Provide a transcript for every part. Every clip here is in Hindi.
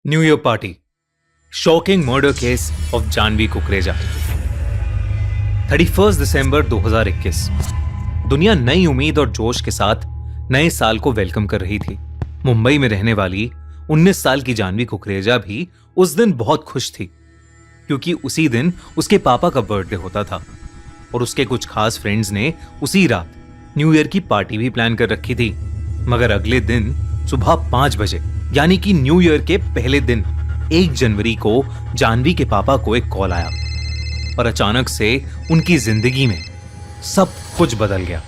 New year party, shocking murder case of Janvi Kukreja. 31 दिसंबर 2021। दुनिया नई उम्मीद और जोश के साथ नए साल को वेलकम कर रही थी। मुंबई में रहने वाली 19 साल की जानवी कुकरेजा भी उस दिन बहुत खुश थी, क्योंकि उसी दिन उसके पापा का बर्थडे होता था और उसके कुछ खास फ्रेंड्स ने उसी रात न्यू ईयर की पार्टी भी प्लान कर रखी थी। मगर अगले दिन सुबह 5 बजे यानी कि न्यू ईयर के पहले दिन 1 जनवरी को जानवी के पापा को एक कॉल आया और अचानक से उनकी जिंदगी में सब कुछ बदल गया।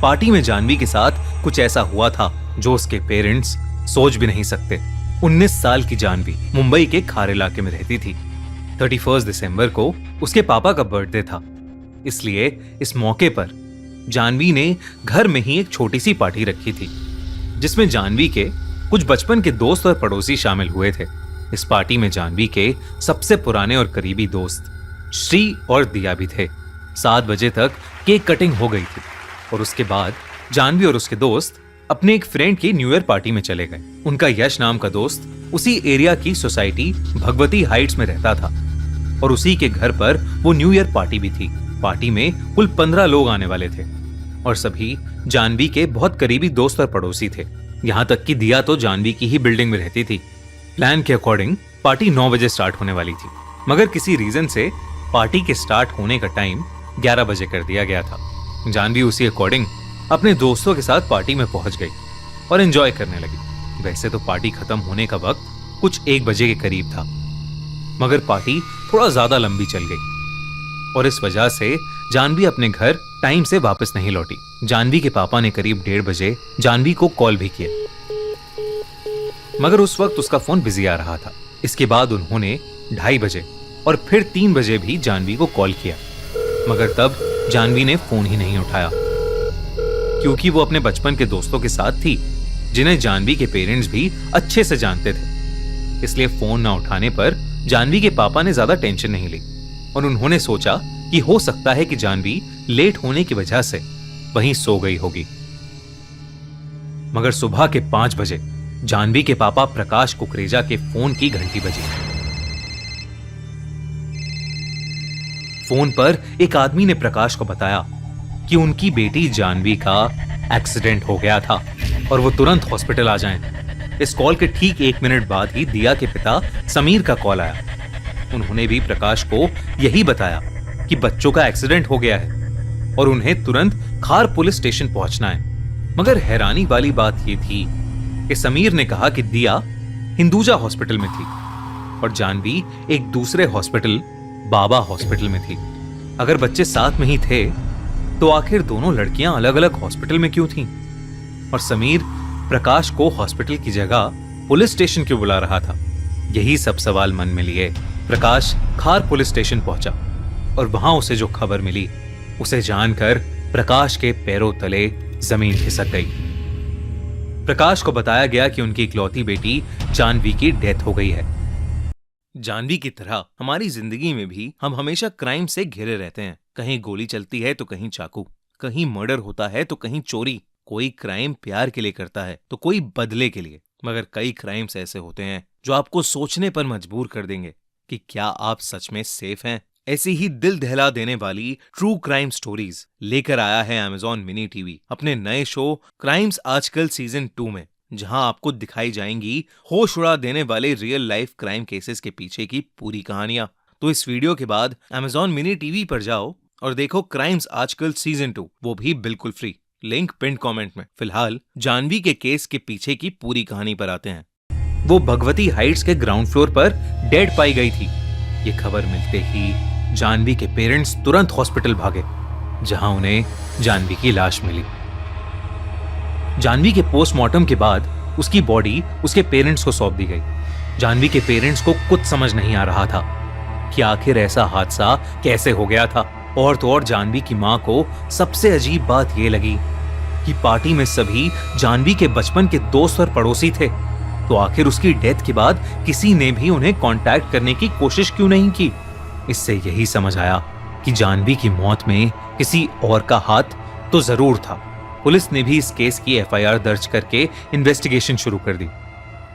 पार्टी में जानवी के साथ कुछ ऐसा हुआ था जो उसके पेरेंट्स सोच भी नहीं सकते। 19 साल की जानवी मुंबई के खार इलाके में रहती थी। 31 दिसंबर को उसके पापा का बर्थडे था, इसलिए इस मौके पर जानवी ने घर में ही एक छोटी सी पार्टी रखी थी, जिसमें जानवी के कुछ बचपन के दोस्त और पड़ोसी शामिल हुए थे। इस पार्टी में जानवी के सबसे पुराने और करीबी दोस्त श्री और दिया भी थे। 7 बजे तक केक कटिंग हो गई थी और उसके बाद जानवी और उसके दोस्त अपने एक फ्रेंड की न्यू ईयर पार्टी में चले गए। उनका यश नाम का दोस्त उसी एरिया की सोसाइटी भगवती हाइट्स में रहता था और उसी के घर पर वो न्यू ईयर पार्टी भी थी। पार्टी में कुल 15 लोग आने वाले थे और सभी जानवी के बहुत करीबी दोस्त और पड़ोसी थे। यहाँ तक कि दिया तो जानवी की ही बिल्डिंग में रहती थी। प्लान के अकॉर्डिंग पार्टी 9 बजे स्टार्ट होने वाली थी, मगर किसी रीजन से पार्टी के स्टार्ट होने का टाइम 11 बजे कर दिया गया था। जानवी उसी अकॉर्डिंग अपने दोस्तों के साथ पार्टी में पहुंच गई और एंजॉय करने लगी। वैसे तो पार्टी खत्म होने का वक्त कुछ 1 बजे के करीब था, मगर पार्टी थोड़ा ज्यादा लंबी चल गई और इस वजह से जानवी अपने घर टाइम से वापस नहीं लौटी। जानवी के पापा ने करीब 1:30 बजे जानवी को कॉल भी किया, मगर उस वक्त उसका फोन बिजी आ रहा था। इसके बाद उन्होंने 2:30 बजे और फिर 3 बजे भी जानवी को कॉल किया, मगर तब जानवी ने फोन ही नहीं उठाया, क्योंकि वो अपने बचपन के दोस्तों के साथ थी, जिन्हें जानवी के पेरेंट्स भी अच्छे से जानते थे। इसलिए फोन ना उठाने पर जानवी के पापा ने ज्यादा टेंशन नहीं ली और उन्होंने सोचा कि हो सकता है कि जानवी लेट होने की वजह से वहीं सो गई होगी। मगर सुबह के 5 बजे जानवी के पापा प्रकाश कुकरेजा के फोन की घंटी बजी। फोन पर एक आदमी ने प्रकाश को बताया कि उनकी बेटी जानवी का एक्सीडेंट हो गया था और वो तुरंत हॉस्पिटल आ जाएं। इस कॉल के ठीक 1 मिनट बाद ही दिया के पिता समीर का कॉल आया। उन्होंने भी प्रकाश को यही बताया कि बच्चों का एक्सीडेंट हो गया है और उन्हें तुरंत खार पुलिस स्टेशन पहुंचना है। मगर हैरानी वाली बात यह थी कि समीर ने कहा कि दिया हिंदुजा हॉस्पिटल में थी और जानवी एक दूसरे हॉस्पिटल बाबा हॉस्पिटल में थी। अगर बच्चे साथ में ही थे तो आखिर दोनों लड़कियां अलग अलग हॉस्पिटल में क्यों थीं? और समीर प्रकाश को हॉस्पिटल की जगह पुलिस स्टेशन क्यों बुला रहा था? यही सब सवाल मन में लिए प्रकाश खार पुलिस स्टेशन पहुंचा और वहां उसे जो खबर मिली उसे जानकर प्रकाश के पैरों तले जमीन खिसक गई। प्रकाश को बताया गया कि उनकी इकलौती बेटी जानवी की डेथ हो गई है। जानवी की तरह हमारी जिंदगी में भी हम हमेशा क्राइम से घिरे रहते हैं। कहीं गोली चलती है तो कहीं चाकू, कहीं मर्डर होता है तो कहीं चोरी। कोई क्राइम प्यार के लिए करता है तो कोई बदले के लिए, मगर कई क्राइम्स ऐसे होते हैं जो आपको सोचने पर मजबूर कर देंगे कि क्या आप सच में सेफ हैं। ऐसी ही दिल दहला देने वाली ट्रू क्राइम स्टोरीज लेकर आया है अमेज़न मिनी टीवी अपने नए शो क्राइम्स आजकल सीजन 2 में, जहां आपको दिखाई जाएंगी होश उड़ा देने वाले रियल लाइफ क्राइम केसेस के पीछे की पूरी कहानियां। तो इस वीडियो के बाद अमेज़न मिनी टीवी पर जाओ और देखो क्राइम्स आजकल सीजन 2, वो भी बिल्कुल फ्री। लिंक पिन कमेंट में। फिलहाल जानवी के केस के पीछे की पूरी कहानी पर आते हैं। वो भगवती हाइट्स के ग्राउंड फ्लोर पर डेड पाई गई थी। ये खबर मिलते ही जानवी के पेरेंट्स तुरंत हॉस्पिटल भागे, जहां उन्हें जानवी की लाश मिली। जानवी के पोस्टमार्टम के बाद उसकी बॉडी उसके पेरेंट्स को सौंप दी गई। जानवी के पेरेंट्स को कुछ समझ नहीं आ रहा था कि आखिर ऐसा हादसा कैसे हो गया था। और तो और जानवी की मां को सबसे अजीब बात यह लगी कि पार्टी में सभी जानवी के बचपन के दोस्त और पड़ोसी थे, तो आखिर उसकी डेथ के बाद किसी ने भी उन्हें कांटेक्ट करने की कोशिश क्यों नहीं की? इससे यही समझ आया कि जानवी की मौत में किसी और का हाथ तो जरूर था। पुलिस ने भी इस केस की एफआईआर दर्ज करके इन्वेस्टिगेशन शुरू कर दी।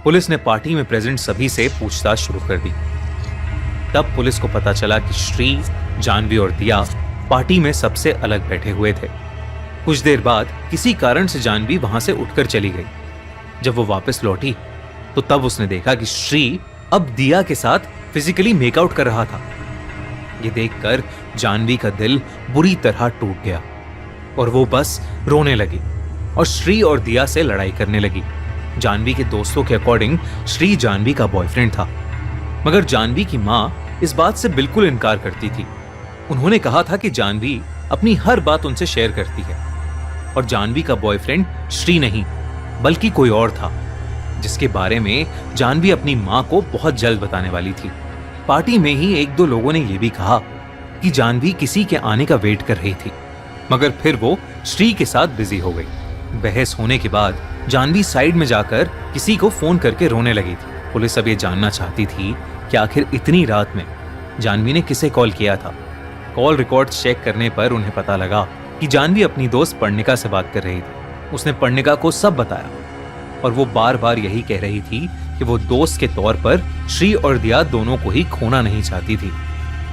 पुलिस ने पार्टी में प्रेजेंट सभी से पूछताछ शुरू कर दी। तब पुलिस को पता चला कि श्री, जानवी और दिया पार्टी में सबसे अलग बैठे हुए थे। कुछ देर बाद किसी कारण से जानवी वहां से उठकर चली गई। जब वो वापस लौटी तो तब उसने देखा कि श्री अब दिया के साथ फिजिकली मेकआउट कर रहा था। ये देखकर जानवी का दिल बुरी तरह टूट गया और वो बस रोने लगी और श्री और दिया से लड़ाई करने लगी। जानवी के दोस्तों के अकॉर्डिंग श्री जानवी का बॉयफ्रेंड था, मगर जानवी की मां इस बात से बिल्कुल इनकार करती थी। उन्होंने कहा था कि जानवी अपनी हर बात उनसे शेयर करती है और जानवी का बॉयफ्रेंड श्री नहीं बल्कि कोई और था, जिसके बारे में जानवी अपनी मां को बहुत जल्द बताने वाली थी। पार्टी में ही एक दो लोगों ने यह भी कहा कि जानवी किसी के आने का वेट कर रही थी, मगर फिर वो श्री के साथ बिजी हो गई। बहस होने के बाद जानवी साइड में जाकर किसी को फोन करके रोने लगी थी। पुलिस अब ये जानना चाहती थी कि आखिर इतनी रात में जानवी ने किसे कॉल किया था। कॉल रिकॉर्ड चेक करने पर उन्हें पता लगा कि जानवी अपनी दोस्त पर्णिका से बात कर रही थी। उसने पर्णिका को सब बताया और वो बार बार यही कह रही थी कि वो दोस्त के तौर पर श्री और दिया दोनों को ही खोना नहीं चाहती थी।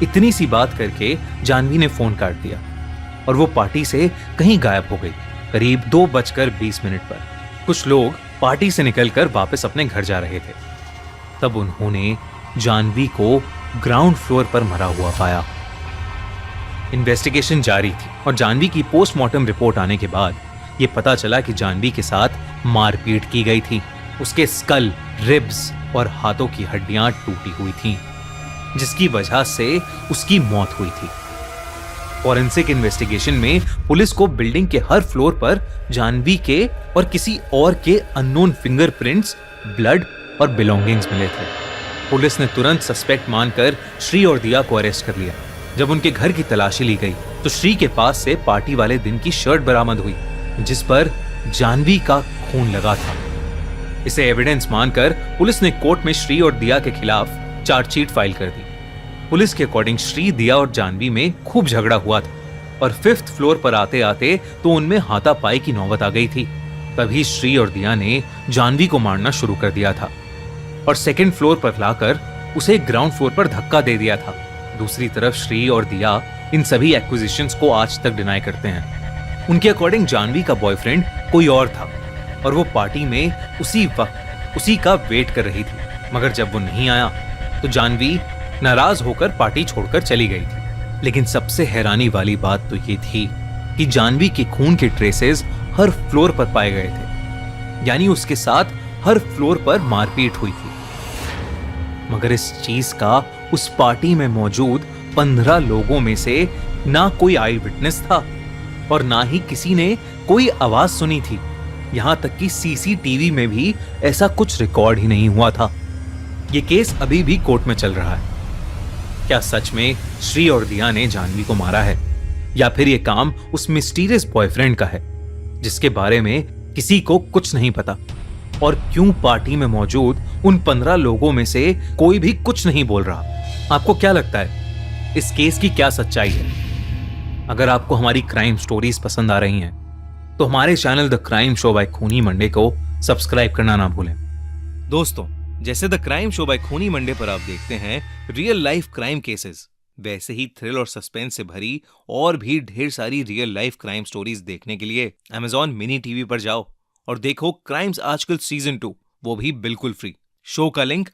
इतनी सी बात करके जानवी ने फोन काट दिया और वो पार्टी से कहीं गायब हो गई। करीब 2:20 पर कुछ लोग पार्टी से निकलकर वापस अपने घर जा रहे थे। तब उन्होंने जानवी को ग्राउंड फ्लोर पर मरा हुआ पाया। इन्वेस्टिगेशन जारी थी और जानवी की पोस्टमार्टम रिपोर्ट आने के बाद ये पता चला कि जानवी के साथ मारपीट की गई थी। उसके स्कल, रिब्स और हाथों की हड्डियां टूटी हुई थीं, जिसकी वजह से उसकी मौत हुई थी। फॉरेंसिक इन्वेस्टिगेशन में पुलिस को बिल्डिंग के हर फ्लोर पर जानवी के और किसी और के अननोन फिंगरप्रिंट्स, ब्लड और बिलोंगिंग्स मिले थे। पुलिस ने तुरंत सस्पेक्ट मानकर श्री और दिया को अरेस्ट कर लिया। जब उनके घर की तलाशी ली गई तो श्री के पास से पार्टी वाले दिन की शर्ट बरामद हुई, जिस पर जानवी का खून लगा था। इसे एविडेंस मानकर पुलिस ने कोर्ट में श्री और दिया के खिलाफ चार्जशीट फाइल कर दी। पुलिस के अकॉर्डिंग श्री, दिया और जानवी में खूब झगड़ा हुआ था और 5th फ्लोर पर आते आते तो उनमें हाथापाई की नौबत आ गई थी। तभी श्री और दिया ने जानवी को मारना शुरू कर दिया था और 2nd फ्लोर पर लाकर उसे ग्राउंड फ्लोर पर धक्का दे दिया था। दूसरी तरफ श्री और दिया इन सभी एक्विजिशंस को आज तक डिनाई करते हैं। उनके अकॉर्डिंग जानवी का बॉयफ्रेंड कोई और था और वो पार्टी में उसी वक्त उसी का वेट कर रही थी, मगर जब वो नहीं आया तो जानवी नाराज होकर पार्टी छोड़कर चली गई थी। लेकिन सबसे हैरानी वाली बात तो ये थी कि जानवी के खून के ट्रेसेस हर फ्लोर पर पाए गए थे, यानी उसके साथ हर फ्लोर पर मारपीट हुई थी। मगर इस चीज का उस पार्टी में मौजूद 15 लोगों में से ना कोई आई विटनेस था और ना ही किसी ने कोई आवाज सुनी थी। यहां तक कि सीसीटीवी में भी ऐसा कुछ रिकॉर्ड ही नहीं हुआ था। यह केस अभी भी कोर्ट में चल रहा है। क्या सच में श्री और दिया ने जानवी को मारा है, या फिर यह काम उस मिस्टीरियस बॉयफ्रेंड का है जिसके बारे में किसी को कुछ नहीं पता? और क्यों पार्टी में मौजूद उन 15 लोगों में से कोई भी कुछ नहीं बोल रहा? आपको क्या लगता है इस केस की क्या सच्चाई है? अगर आपको हमारी क्राइम स्टोरीज पसंद आ रही हैं तो हमारे channel the crime show by Khooni Monday को सब्सक्राइब करना ना भूलें। दोस्तों, जैसे the crime show by Khooni Monday पर आप देखते हैं रियल लाइफ क्राइम केसेस, वैसे ही थ्रिल और सस्पेंस से भरी और भी ढेर सारी रियल लाइफ क्राइम स्टोरीज देखने के लिए Amazon मिनी टीवी पर जाओ और देखो क्राइम्स आजकल सीजन 2, वो भी बिल्कुल फ्री। शो का लिंक